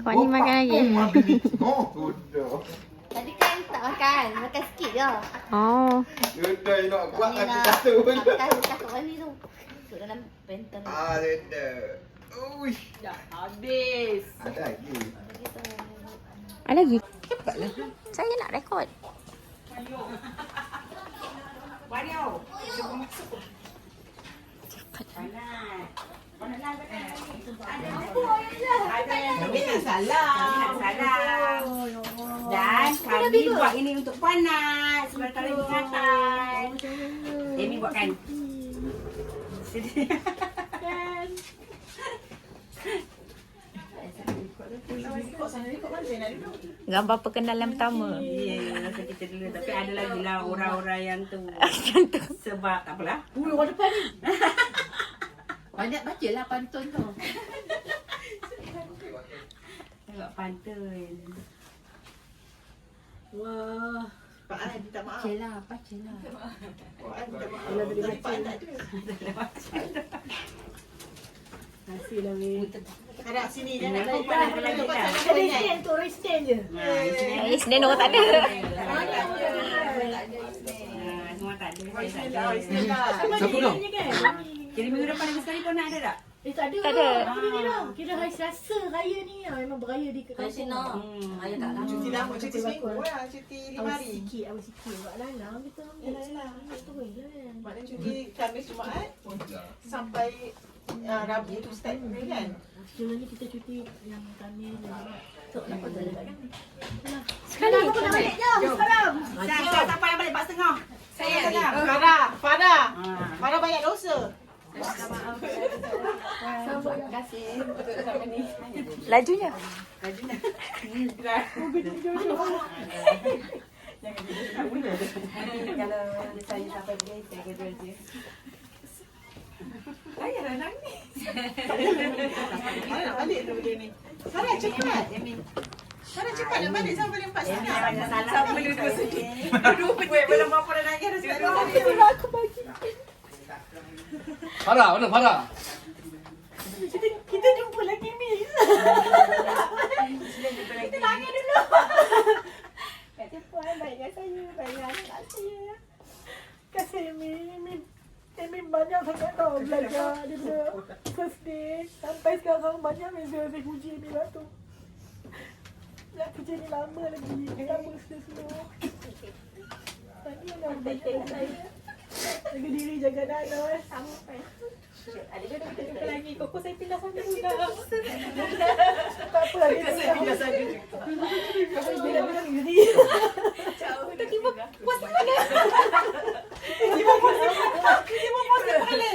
Kau ni makan lagi. Oh, sudah. Tadi kan tak makan. Makan sikit je. Oh. Sudah, nak kuat kaki satu pun. Makan kat mana tu? Masuk dalam pentol. Sudah. Ui. Dah habis. Ada lagi. Ada lagi? Cepatlah. Saya nak rekod. Wario. Cuba masuk. Cepat. Panas. Panas lah. Kami nak salam. Dan kami buat ini untuk panas. Sebab kalau ingatan. Amy buatkan. Gambar perkenalan pertama. Ya, masa kita dulu. Tapi ada lagi lah orang-orang yang tu. Sebab tak apalah. Orang depan ni. Banyak baca lah pantun tu. Tengok pantun. Wah. Pak An minta maaf. Celah, apa celah? Pak An minta maaf. Tadi Pak An tak ada. Kasihlah weh. Harap sini dia nak Aku balik. panas lagi dah. Ada stand tu, orang stand je. Isnin orang tak ada. Semua tak ada. Saya tak Bismillah, ada. bismillah. Siapa kau? Jadi minggu depan lagi sekali pun nak ada tak? Tak ada. Tak ada. Kira hari Selasa raya ni memang beraya di Kalau sini. Ayah tak tahu. Cuti lama, cuti seminggu lah. Cuti 5 hari. Awak sikit. Awak lalang kita ambil. Yalah. Terus lah. Maknanya cuti Khamis Jumaat sampai Rabu tu start kan? Kira ni kita cuti yang kami tak dapat jalan kan. Sekali. Balik je. Salam. Siapa yang balik 4.30? Saya ni. Farah banyak dosa. Terima kasih untuk sama ni. Lajunya. Kalau saya sampai beli, saya kedua je. Saya dah nangis. Farah nak balik dulu dia ni. Farah cepat. Farah cepat nak balik sampai balik 4.30. Sama dua sedih. Dua pedih belum apa dah nangis dah sebab Farah, mana Farah? Kita jumpa lagi Miss. Kita nangis dulu. Kata puan baik dengan saya, baik dengan anak saya. Kasih Miss. Amy banyak sangat tau belajar daripada first day sampai sekarang banyak meja saya puji Amy lah tu. Nak kerja ni lama lagi, lama semua. Tadi yang banyak saya. Jaga diri, jaga anak sampai. Kita jumpa lagi. Koko saya pindah sana juga. Tak apa lagi. Saya pindah sana juga. Saya bilang diri. Tiba-tiba puas mana? Tiba-tiba puas mana?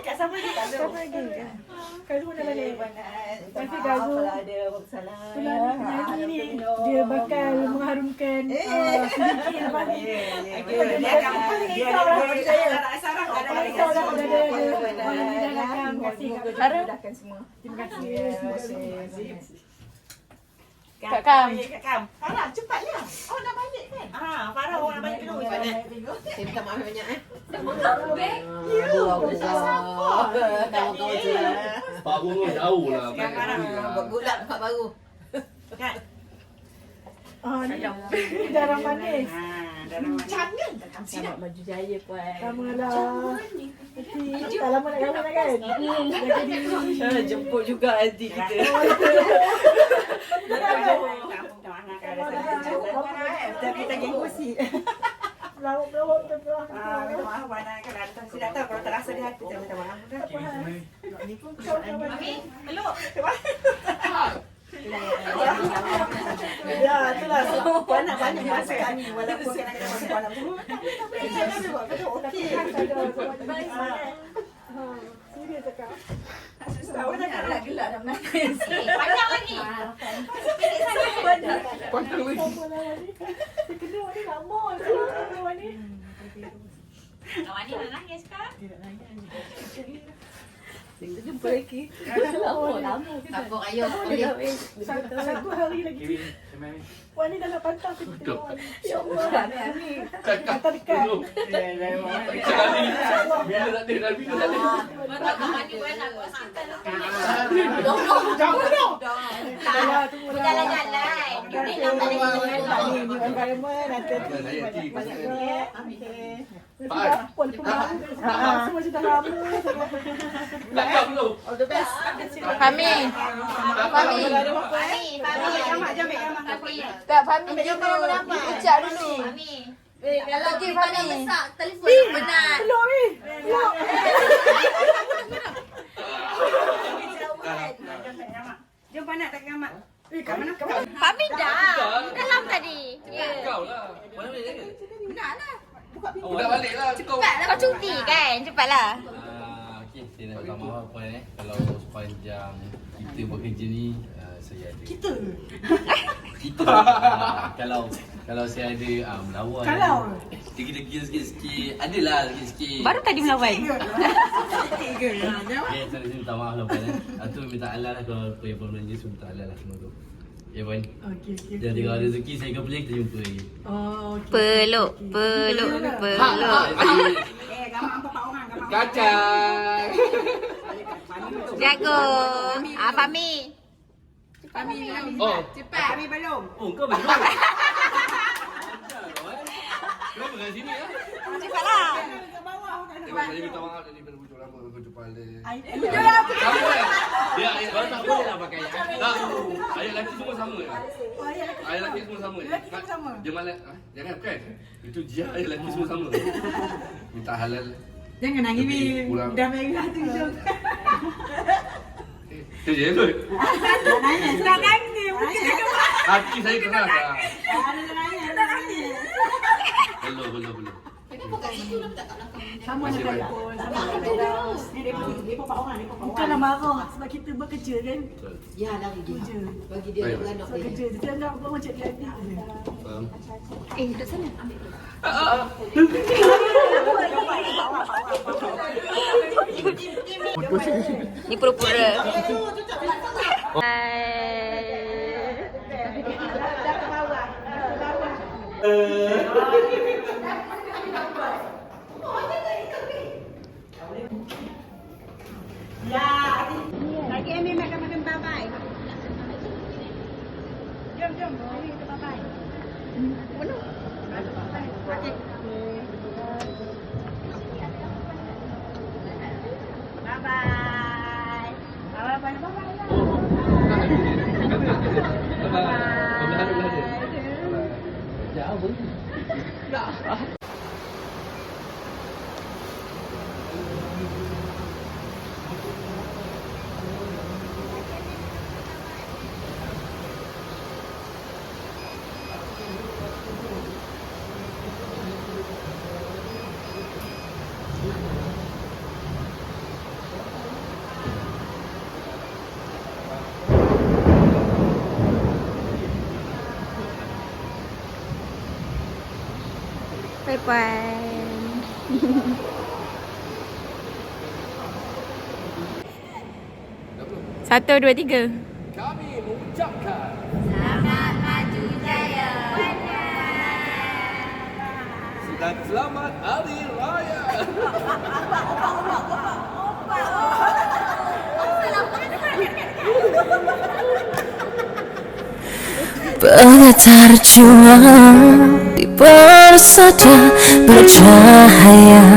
Kat sama lagi tak ada. Siapa lagi? Kazu mana balik? Masih Kazu. Ada salah. Pulang penyanyi ni dia bakal mengharumkan sedikit lepas ni. dia akan sarang ada Mudahkan semua. Terima kasih. Kak Kam. Farah cepatlah. Awak nak balik kan? Farah orang nak balik dulu. Saya minta maaf banyak Pak Bunga jauh lah. Buat gulak buka baru. Kak. Ni darah manis. Jangan. Selamat maju jaya puan. Samalah. Tak lama nak kahwin kan? Jaga diri. Jemput juga adik kita. Kita geng kursi. Melawak-melawak kita pulang. Minta maaf Wana kalau ada tak silap tahu kalau tak rasa di hati saya minta maaf. Ni pun Mami, peluk. Ya, itulah puan nak banyak masa kami walaupun kadang-kadang masa puan nak semua. Tapi jangan buat betul okey. Serius cakap. Awak nak gelak-gelak dah menangis. Panjang lagi. Panjang lagi. Dia kena ni nak mall. Kena ni. Awak ni nak nangis kak? Kita jumpa lagi. Lama. Takut ayah. Satu hari lagi. Puan ni dah nak pantang kita tengok. Ya Allah. Cakap dekat. dulu. Sekali. Bila tak ada, bila tak ada. Mata kat mandi puan nak buat santan. Jauh dong. Tak new environment nanti banyak gerak. Semua sudah lama. Belakang dulu. All the best. Fahmi. Fahmi. Tak Fahmi dulu. Ucap dulu. Kalau kita besar telefon benar. Belum ni. Jom Pak nak tak ngamak. Kat mana? Fahmi dah. Dalam tadi. Kau lah. Mana boleh jaga? Benar lah. Oh, dah balik lah. Kau. Cepatlah kau cuti kan? Cepatlah. Okey, saya nak minta maaf puan kalau sepanjang kita bekerja ni saya ada. Kita. Kalau saya ada melawan. Kalau Degi-degi sikit-sikit. Adalah sikit-sikit. Baru tadi melawan. Okay, saya minta maaf lah puan tu minta Allah lah kalau apa yang puan belanja so minta Allah lah semua tu. Ya puan. okey. Jadi kalau ada rezeki saya akan boleh kita jumpa lagi. Oh, okey. Peluk. Gambar 4 orang. Kacang. Jagung. Fahmi. Oh, Kami belum. oh kau belum. Kenapa kat sini ya? Cepatlah. Saya minta maaf tadi pada hujung lama aku jumpa dia. Sama kan? Dia ayat baru tak boleh lah pakai ayat. Tak. Ayat lelaki semua sama. Ayat lelaki semua sama. Dia malas. Jangan bukan. Itu dia ayat lelaki semua sama. Minta halal. Jangan nangis ni. Pulang. Dah merah tu. Itu je kot. Dah nangis. Hati saya keras lah. Dah nangis. Belum. sama Masih dengan baik. pun. Sama dengan Ni dia 4 orang. Bukanlah marah sebab kita bekerja kan. Betul. Ya, lari dia. Kerja. Bagi dia Baik. beranak Sebab dia. kerja. Kita anggap apa macam dia adik je. Faham? Duduk sana. Ni pura-pura. Lagi Amy makan bye-bye. Jom. Amy makan bye-bye. Okey. Bye-bye. Bye-bye. Satu, dua, tiga. Kami mengucapkan Selamat maju jaya. dan selamat Hari Raya. Bergetar jiwa di persada bercahaya,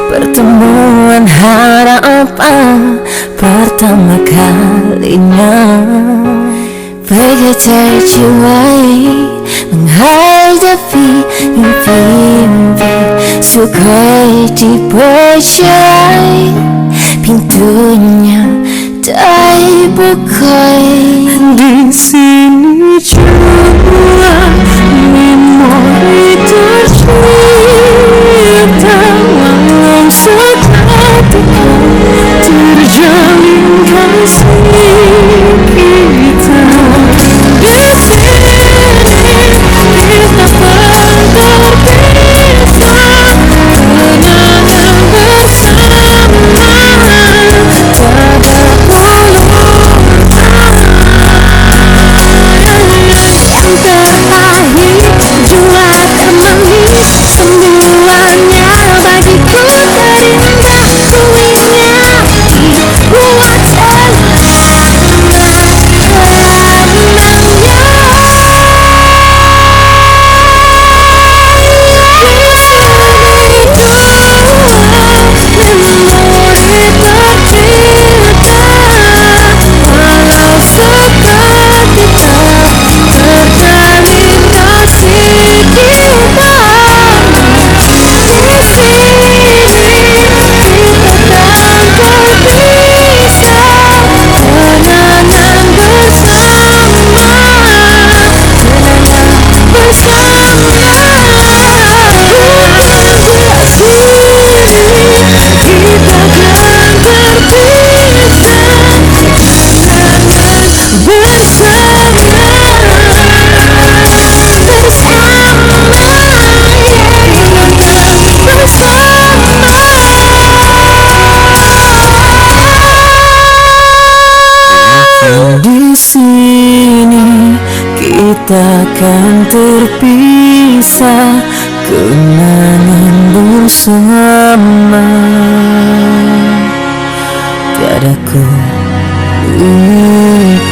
pertemuan harapan pertama kalinya. Bergetar jiwa menghadapi mimpi-mimpi, sukai dipercayai, pintunya tak buka. Di sini juga memori tercipta, walau seketika terjalin kasih kita. Di sini kita tak terpisah, kenangan bersama. Di sini kita kan terpisah, kenangan bersama tiada ku lupa.